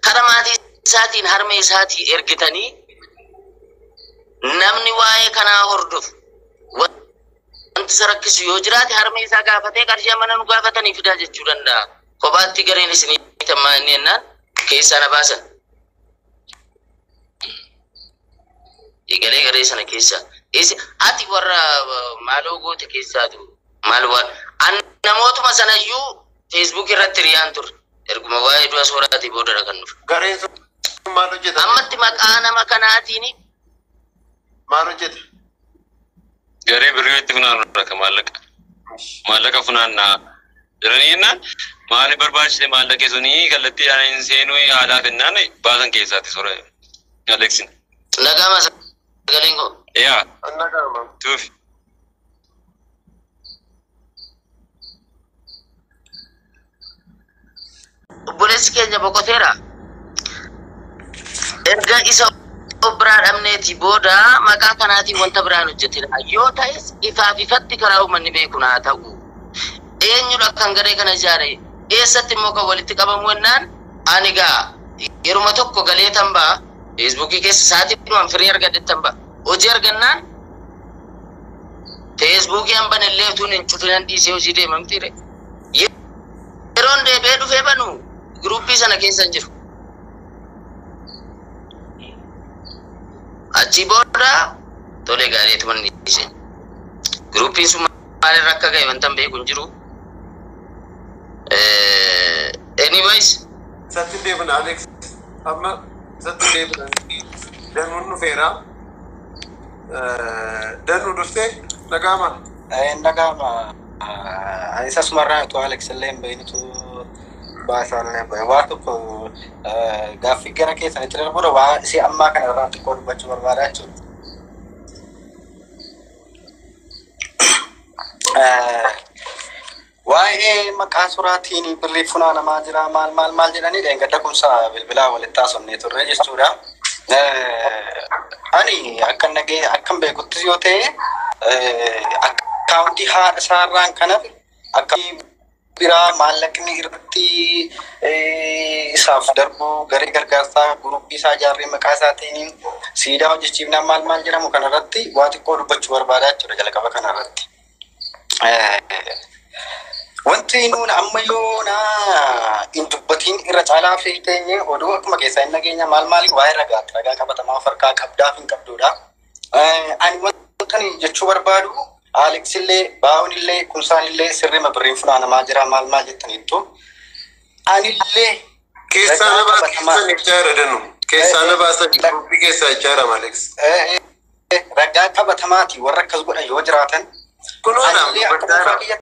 كرماتي ساتين هرمي ساتي إرجتني نمني واي كنا هردف وانت سركس يوجرات هرمي ساقافتي كرجا من نقافتني في داجة جورندا قبات تقرين سني تمانينا كيسانا باسا يقالي غريسانا كيسا إيسي هاتي ورا مالو قوت كيسا دو مالو أنا موت مثلا يو فيسبوك رتريان تور إرقم وايد واسوراتي بودر كنوف غريسو مالو جدا أمتي مكانا مكاناتيني مالو جدا غريب ريوت فنان رك مالك فنان جرانينا مالي برباش مالك سوني كلتي أنا إنسانوي على فنان بازن كيساتي سورة أليكسين نعم سكالينغو يا نعم توف بوليس كينيا بوكوتيرا إرجع إسا أبرار أمنيتي بودا مكان كناتي وانتبرانو جتير يوتايس إفافي فتي كراو مني بيكونا تاو إيه نيولا كانغري كنا جاري إيه ستي موكا ولتي كابا موينان آنيغا يروما توكو غالي تنبا فيسبوكي كيس ساتي نوان فريار غادي تنبا وجير غنان فيسبوكي أمبان الليفتون انشوتنان دي سيو جيدي ممتيري يرون دي بيدو فيبانو جروبي سانا كيسان جيرو achi boda tole gari teman ni se group ini semua ada rakka gay mantam be kunjiru anyways satin de bana Alex amma satin de bana dan nu fera dan nu doste nagama isa sumarra to Alex lem be ni to basan be wato ko gafi gara ke san tira bodo wa si amma kana rat ko bachu barbara chu wae makasuratin birrifuna na majira mal jidani de ngada kumsa bilbila walita somne to registura ani akan nage akan be kuttiyote accounti ha sarran kana akan bira malakni irti isaaf darbu gari gargaarsa grupi isa jarri maqaasaatiin siida hojjechiifna maal jedhamu kanarratti waa xiqqoo dubbachuu barbaadaa jira jalqaba kanarratti wanti nuun ammayyoona indubbatiin irra caalaa fi teenye oduu akkuma keessaa hin nageenya maal waa'ee ragaa qabatamaa farkaa qabdaa fi hin qabduudha ani wantan jechuu barbaadu Alex illee baawun illee kumsaan illee sirrii mabirriin funaana maajira maal jettaniittu anillee keessana baasan ijaara danu keessana baasan grupi keessa ijaara Alex ragaa qabatamaati warra akkas godhan yoo jiraatan kunoona